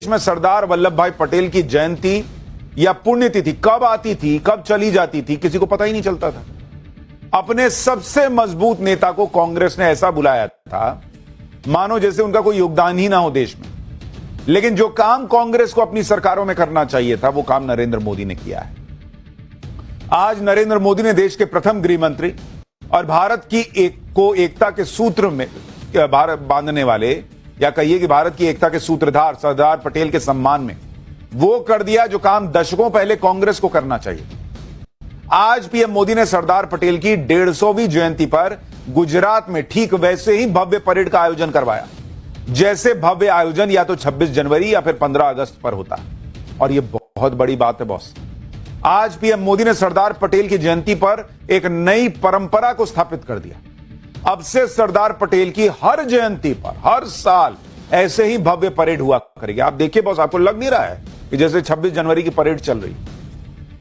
में सरदार वल्लभ भाई पटेल की जयंती या पुण्यतिथि कब आती थी, कब चली जाती थी, किसी को पता ही नहीं चलता था। अपने सबसे मजबूत नेता को कांग्रेस ने ऐसा बुलाया था मानो जैसे उनका कोई योगदान ही ना हो देश में। लेकिन जो काम कांग्रेस को अपनी सरकारों में करना चाहिए था, वो काम नरेंद्र मोदी ने किया है। आज नरेंद्र मोदी ने देश के प्रथम गृह मंत्री और भारत की एकता के सूत्र में भारत बांधने वाले, या कहिए कि भारत की एकता के सूत्रधार सरदार पटेल के सम्मान में वो कर दिया जो काम दशकों पहले कांग्रेस को करना चाहिए। आज पीएम मोदी ने सरदार पटेल की 150वीं जयंती पर गुजरात में ठीक वैसे ही भव्य परेड का आयोजन करवाया जैसे भव्य आयोजन या तो 26 जनवरी या फिर 15 अगस्त पर होता है। और यह बहुत बड़ी बात है बॉस। आज पीएम मोदी ने सरदार पटेल की जयंती पर एक नई परंपरा को स्थापित कर दिया। अब से सरदार पटेल की हर जयंती पर हर साल ऐसे ही भव्य परेड हुआ करेगी। आप देखिए बॉस, आपको लग नहीं रहा है कि जैसे 26 जनवरी की परेड चल रही।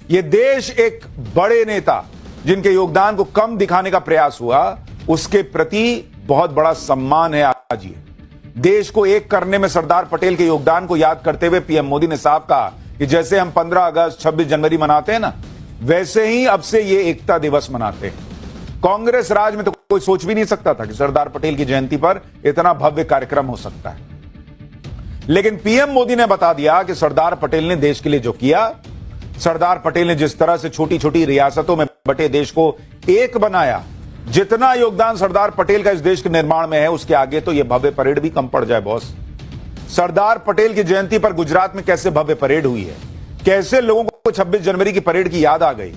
यह देश एक बड़े नेता जिनके योगदान को कम दिखाने का प्रयास हुआ, उसके प्रति बहुत बड़ा सम्मान है। आज ये देश को एक करने में सरदार पटेल के योगदान को याद करते हुए पीएम मोदी ने साफ कहा कि जैसे हम 15 अगस्त 26 जनवरी मनाते हैं ना, वैसे ही अब से ये एकता दिवस मनाते हैं। कांग्रेस राज में तो कोई सोच भी नहीं सकता था कि सरदार पटेल की जयंती पर इतना भव्य कार्यक्रम हो सकता है। लेकिन पीएम मोदी ने बता दिया कि सरदार पटेल ने देश के लिए जो किया, सरदार पटेल ने जिस तरह से छोटी छोटी रियासतों में बटे देश को एक बनाया, जितना योगदान सरदार पटेल का इस देश के निर्माण में है, उसके आगे तो यह भव्य परेड भी कम पड़ जाए बॉस। सरदार पटेल की जयंती पर गुजरात में कैसे भव्य परेड हुई है, कैसे लोगों को 26 जनवरी की परेड की याद आ गई।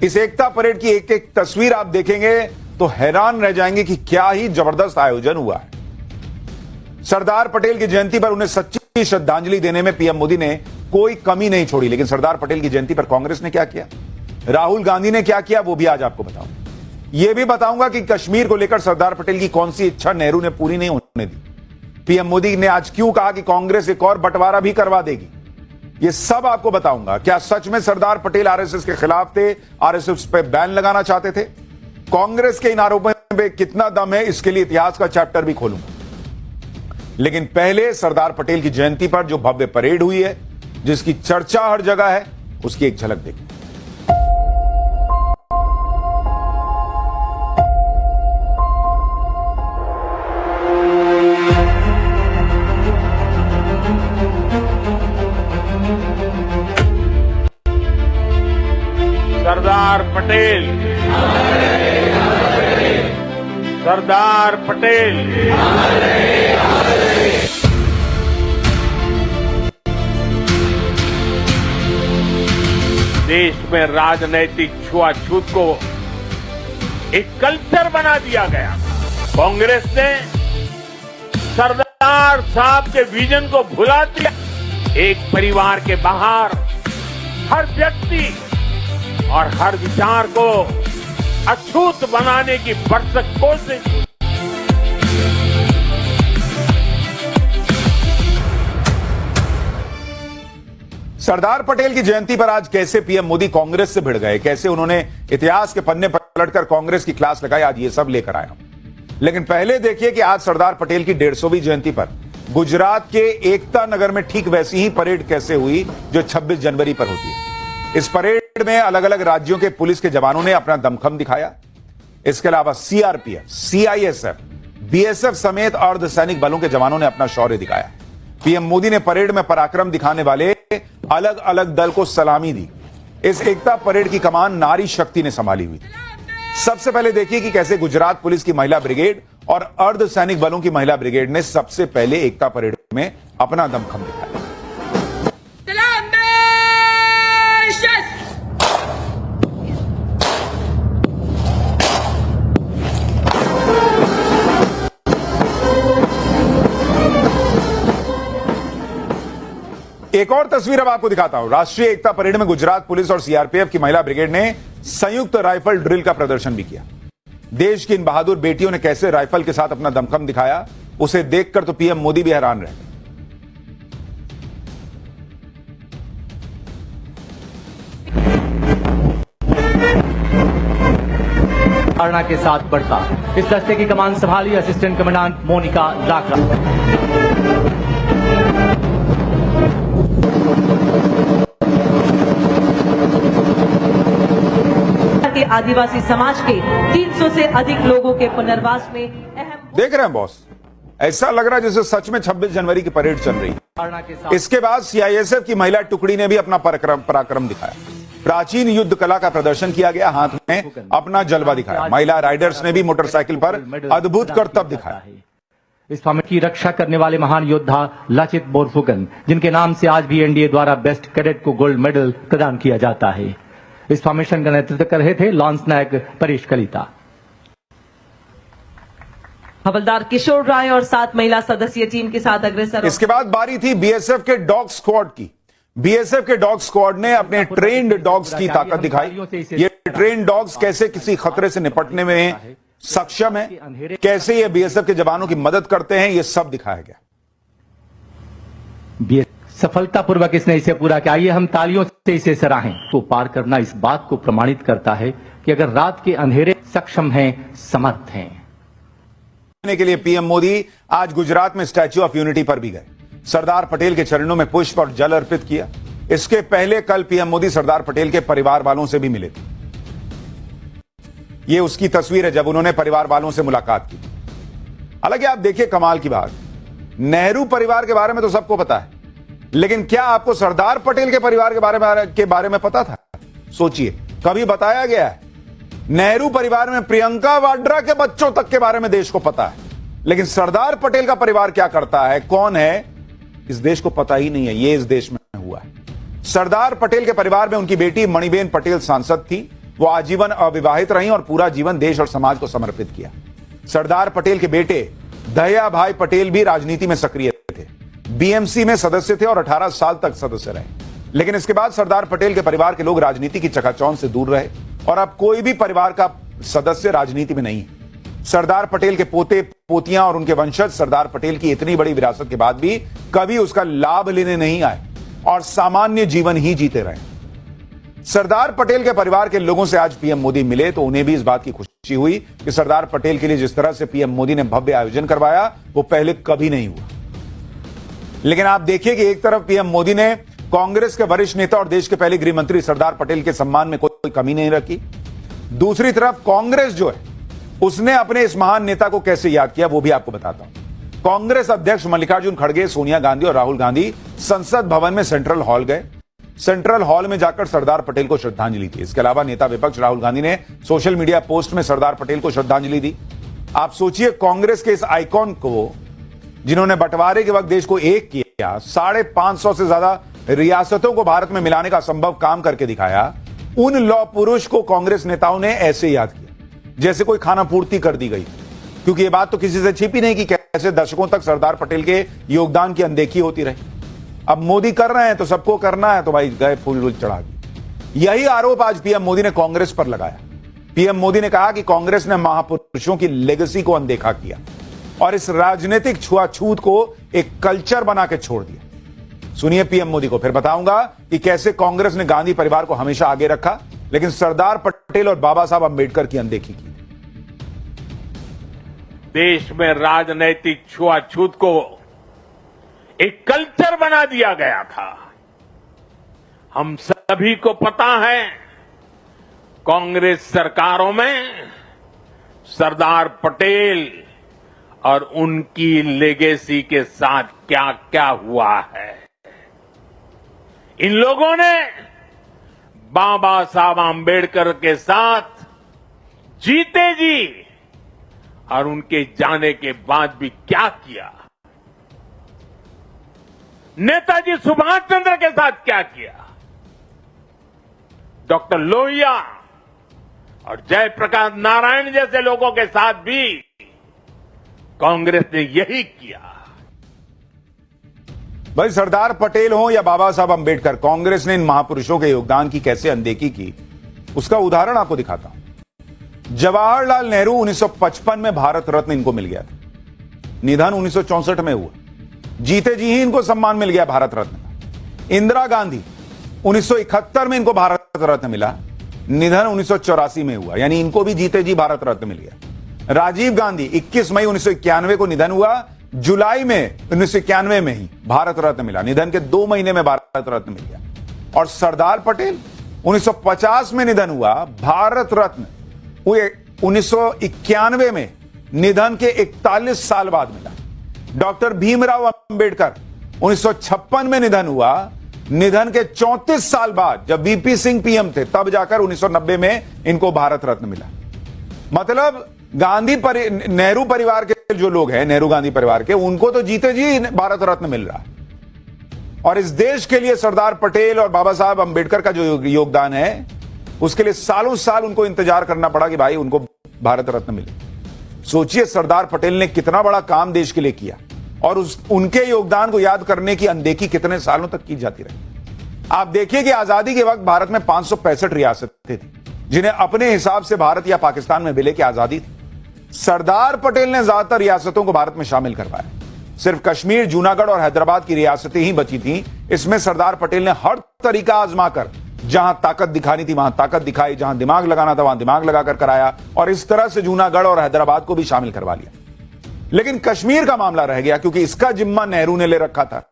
इस एकता परेड की एक एक तस्वीर आप देखेंगे तो हैरान रह जाएंगे कि क्या ही जबरदस्त आयोजन हुआ है। सरदार पटेल की जयंती पर उन्हें सच्ची श्रद्धांजलि देने में पीएम मोदी ने कोई कमी नहीं छोड़ी। लेकिन सरदार पटेल की जयंती पर कांग्रेस ने क्या किया, राहुल गांधी ने क्या किया, वो भी आज आपको बताऊंगा। यह भी बताऊंगा कि कश्मीर को लेकर सरदार पटेल की कौन सी इच्छा नेहरू ने पूरी नहीं होने दी। पीएम मोदी ने आज क्यों कहा कि कांग्रेस एक और बंटवारा भी करवा देगी, यह सब आपको बताऊंगा। क्या सच में सरदार पटेल आरएसएस के खिलाफ थे, आरएसएस पे बैन लगाना चाहते थे? कांग्रेस के इन आरोपों में कितना दम है, इसके लिए इतिहास का चैप्टर भी खोलूंगा। लेकिन पहले सरदार पटेल की जयंती पर जो भव्य परेड हुई है, जिसकी चर्चा हर जगह है, उसकी एक झलक देखिए। सरदार पटेल, सरदार पटेल, देश में राजनैतिक छुआछूत को एक कल्चर बना दिया गया। कांग्रेस ने सरदार साहब के विजन को भुला दिया। एक परिवार के बाहर हर व्यक्ति और हर विचार को अछूत बनाने की भरसक कोशिश। सरदार पटेल की जयंती पर आज कैसे पीएम मोदी कांग्रेस से भिड़ गए, कैसे उन्होंने इतिहास के पन्ने पलटकर कांग्रेस की क्लास लगाई, आज ये सब लेकर आया हूं। लेकिन पहले देखिए कि आज सरदार पटेल की 150वीं जयंती पर गुजरात के एकता नगर में ठीक वैसी ही परेड कैसे हुई जो 26 जनवरी पर होती है। इस परेड में अलग अलग राज्यों के पुलिस के जवानों ने अपना दमखम दिखाया। इसके अलावा सीआरपीएफ, सीआईएसएफ, बीएसएफ समेत अर्धसैनिक बलों के जवानों ने अपना शौर्य दिखाया। पीएम मोदी ने परेड में पराक्रम दिखाने वाले अलग अलग दल को सलामी दी। इस एकता परेड की कमान नारी शक्ति ने संभाली हुई थी। सबसे पहले देखिए कि कैसे गुजरात पुलिस की महिला ब्रिगेड और अर्धसैनिक बलों की महिला ब्रिगेड ने सबसे पहले एकता परेड में अपना दमखम दिखाया। एक और तस्वीर अब आपको दिखाता हूं। राष्ट्रीय एकता परेड में गुजरात पुलिस और सीआरपीएफ की महिला ब्रिगेड ने संयुक्त राइफल ड्रिल का प्रदर्शन भी किया। देश की इन बहादुर बेटियों ने कैसे राइफल के साथ अपना दमखम दिखाया, उसे देखकर तो पीएम मोदी भी हैरान रहे। धारणा के साथ बढ़ता इस दस्ते की कमान संभाली असिस्टेंट कमांडेंट मोनिका लाकरा। आदिवासी समाज के 300 से अधिक लोगों के पुनर्वास में अहम। देख रहे हैं बॉस, ऐसा लग रहा है जैसे सच में 26 जनवरी की परेड चल रही है। इसके बाद सीआईएसएफ की महिला टुकड़ी ने भी अपना पराक्रम दिखाया। प्राचीन युद्ध कला का प्रदर्शन किया गया, हाथ में अपना जलवा दिखाया। महिला राइडर्स ने भी मोटरसाइकिल पर अद्भुत करतब दिखाया। इस फॉर्मेट की रक्षा करने वाले महान योद्धा लाचित बोरफुकन, जिनके नाम से आज भी एनडीए द्वारा बेस्ट कैडेट को गोल्ड मेडल प्रदान किया जाता है। इस फॉर्मेशन का नेतृत्व कर रहे थे लॉन्स नायक परेश कलिता। हवलदार किशोर राय और 7 महिला सदस्यीय टीम के साथ अग्रसर। इसके बाद बारी थी बीएसएफ के डॉग स्क्वाड की। बीएसएफ के डॉग स्क्वाड ने अपने ट्रेन्ड डॉग्स की ताकत दिखाई। ये ट्रेन्ड डॉग्स कैसे किसी खतरे से निपटने में सक्षम है, कैसे ये बीएसएफ के जवानों की मदद करते हैं, ये सब दिखाया गया। सफलतापूर्वक इसने इसे पूरा किया। आइए हम तालियों से इसे सराहें। तो पार करना इस बात को प्रमाणित करता है कि अगर रात के अंधेरे सक्षम हैं, समर्थ हैं। के लिए पीएम मोदी आज गुजरात में स्टैच्यू ऑफ यूनिटी पर भी गए। सरदार पटेल के चरणों में पुष्प और जल अर्पित किया। इसके पहले कल पीएम मोदी सरदार पटेल के परिवार वालों से भी मिले थे। यह उसकी तस्वीर है जब उन्होंने परिवार वालों से मुलाकात की। हालांकि आप देखिए कमाल की बात, नेहरू परिवार के बारे में तो सबको पता है, लेकिन क्या आपको सरदार पटेल के परिवार के बारे में पता था? सोचिए, कभी बताया गया है? नेहरू परिवार में प्रियंका वाड्रा के बच्चों तक के बारे में देश को पता है, लेकिन सरदार पटेल का परिवार क्या करता है, कौन है, इस देश को पता ही नहीं है। यह इस देश में हुआ है। सरदार पटेल के परिवार में उनकी बेटी मणिबेन पटेल सांसद थी। वो आजीवन अविवाहित रहीं और पूरा जीवन देश और समाज को समर्पित किया। सरदार पटेल के बेटे दया भाई पटेल भी राजनीति में सक्रिय थे। बीएमसी में सदस्य थे और 18 साल तक सदस्य रहे। लेकिन इसके बाद सरदार पटेल के परिवार के लोग राजनीति की चकाचौंध से दूर रहे और अब कोई भी परिवार का सदस्य राजनीति में नहीं है। सरदार पटेल के पोते पोतियां और उनके वंशज सरदार पटेल की इतनी बड़ी विरासत के बाद भी कभी उसका लाभ लेने नहीं आए और सामान्य जीवन ही जीते रहे। सरदार पटेल के परिवार के लोगों से आज पीएम मोदी मिले तो उन्हें भी इस बात की खुशी हुई कि सरदार पटेल के लिए जिस तरह से पीएम मोदी ने भव्य आयोजन करवाया वो पहले कभी नहीं हुआ। लेकिन आप देखिए कि एक तरफ पीएम मोदी ने कांग्रेस के वरिष्ठ नेता और देश के पहले गृह मंत्री सरदार पटेल के सम्मान में कोई कमी नहीं रखी, दूसरी तरफ कांग्रेस जो है उसने अपने इस महान नेता को कैसे याद किया वो भी आपको बताता हूं। कांग्रेस अध्यक्ष मल्लिकार्जुन खड़गे, सोनिया गांधी और राहुल गांधी संसद भवन में सेंट्रल हॉल गए। सेंट्रल हॉल में जाकर सरदार पटेल को श्रद्धांजलि दी। इसके अलावा नेता विपक्ष राहुल गांधी ने सोशल मीडिया पोस्ट में सरदार पटेल को श्रद्धांजलि दी। आप सोचिए, कांग्रेस के इस आइकॉन को जिन्होंने बंटवारे के वक्त देश को एक किया, 550 से ज्यादा रियासतों को भारत में मिलाने का असंभव काम करके दिखाया, उन लौह पुरुष को कांग्रेस नेताओं ने ऐसे याद किया जैसे कोई खाना पूर्ति कर दी गई। क्योंकि यह बात तो किसी से छिपी नहीं कि कैसे दशकों तक सरदार पटेल के योगदान की अनदेखी होती रही। अब मोदी कर रहे हैं तो सबको करना है, तो भाई गए फूल चढ़ा दी। यही आरोप आज पीएम मोदी ने कांग्रेस पर लगाया। पीएम मोदी ने कहा कि कांग्रेस ने महापुरुषों की लेगेसी को अनदेखा किया और इस राजनीतिक छुआछूत को एक कल्चर बना के छोड़ दिया। सुनिए पीएम मोदी को, फिर बताऊंगा कि कैसे कांग्रेस ने गांधी परिवार को हमेशा आगे रखा लेकिन सरदार पटेल और बाबा साहब अंबेडकर की अनदेखी की। देश में राजनैतिक छुआछूत को एक कल्चर बना दिया गया था। हम सभी को पता है कांग्रेस सरकारों में सरदार पटेल और उनकी लेगेसी के साथ क्या क्या हुआ है। इन लोगों ने बाबा साहब आंबेडकर के साथ जीते जी और उनके जाने के बाद भी क्या किया, नेताजी सुभाष चंद्र के साथ क्या किया, डॉक्टर लोहिया और जयप्रकाश नारायण जैसे लोगों के साथ भी कांग्रेस ने यही किया। भाई सरदार पटेल हो या बाबा साहब अंबेडकर, कांग्रेस ने इन महापुरुषों के योगदान की कैसे अनदेखी की उसका उदाहरण आपको दिखाता हूं। जवाहरलाल नेहरू 1955 में भारत रत्न इनको मिल गया था। निधन 1964 में हुआ। जीते जी ही इनको सम्मान मिल गया भारत रत्न का। इंदिरा गांधी 1971 में इनको भारत रत्न मिला, निधन 1984 में हुआ, यानी इनको भी जीते जी भारत रत्न मिल गया। राजीव गांधी 21 मई 1991 को निधन हुआ, जुलाई में 1991 में ही भारत रत्न मिला, निधन के 2 महीने में भारत रत्न मिल गया। और सरदार पटेल 1950 में निधन हुआ, भारत रत्न 1991 में निधन के 41 साल बाद मिला। डॉक्टर भीमराव अंबेडकर 1956 में निधन हुआ, निधन के 34 साल बाद जब वीपी सिंह पीएम थे तब जाकर 1990 में इनको भारत रत्न मिला। मतलब नेहरू परिवार के जो लोग हैं, नेहरू गांधी परिवार के, उनको तो जीते जी भारत रत्न मिल रहा है। और इस देश के लिए सरदार पटेल और बाबा साहब अंबेडकर का जो योगदान है, उसके लिए सालों साल उनको इंतजार करना पड़ा कि भाई उनको भारत रत्न मिले। सोचिए सरदार पटेल ने कितना बड़ा काम देश के लिए किया और उनके योगदान को याद करने की अनदेखी कितने सालों तक की जाती रही। आप देखिए कि आजादी के वक्त भारत में 565 रियासतें थी जिन्हें अपने हिसाब से भारत या पाकिस्तान में विलय की आजादी थी। सरदार पटेल ने ज्यादातर रियासतों को भारत में शामिल करवाया। सिर्फ कश्मीर, जूनागढ़ और हैदराबाद की रियासतें ही बची थीं। इसमें सरदार पटेल ने हर तरीका आजमाकर जहां ताकत दिखानी थी वहां ताकत दिखाई, जहां दिमाग लगाना था वहां दिमाग लगाकर कराया और इस तरह से जूनागढ़ और हैदराबाद को भी शामिल करवा लिया। लेकिन कश्मीर का मामला रह गया क्योंकि इसका जिम्मा नेहरू ने ले रखा था।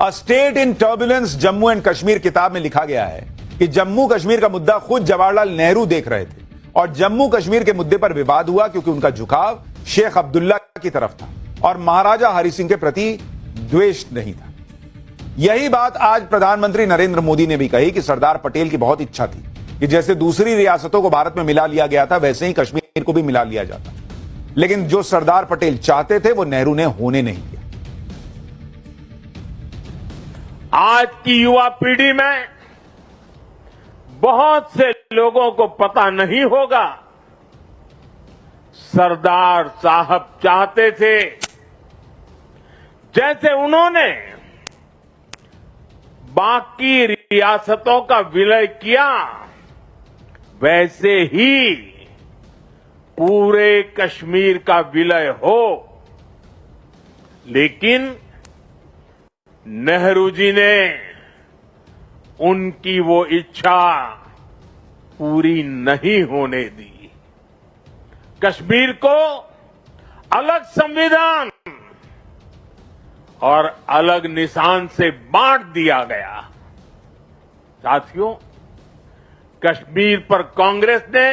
A state in turbulence Jammu and Kashmir किताब में लिखा गया है कि जम्मू कश्मीर का मुद्दा खुद जवाहरलाल नेहरू देख रहे थे और जम्मू कश्मीर के मुद्दे पर विवाद हुआ क्योंकि उनका झुकाव शेख अब्दुल्ला की तरफ था और महाराजा हरि सिंह के प्रति द्वेष नहीं था। यही बात आज प्रधानमंत्री नरेंद्र मोदी ने भी कही कि सरदार पटेल की बहुत इच्छा थी कि जैसे दूसरी रियासतों को भारत में मिला लिया गया था वैसे ही कश्मीर को भी मिला लिया जाता, लेकिन जो सरदार पटेल चाहते थे वो नेहरू ने होने नहीं दिया। आज की युवा पीढ़ी में बहुत से लोगों को पता नहीं होगा, सरदार साहब चाहते थे जैसे उन्होंने बाकी रियासतों का विलय किया वैसे ही पूरे कश्मीर का विलय हो। लेकिन नेहरू जी ने उनकी वो इच्छा पूरी नहीं होने दी। कश्मीर को अलग संविधान और अलग निशान से बांट दिया गया। साथियों, कश्मीर पर कांग्रेस ने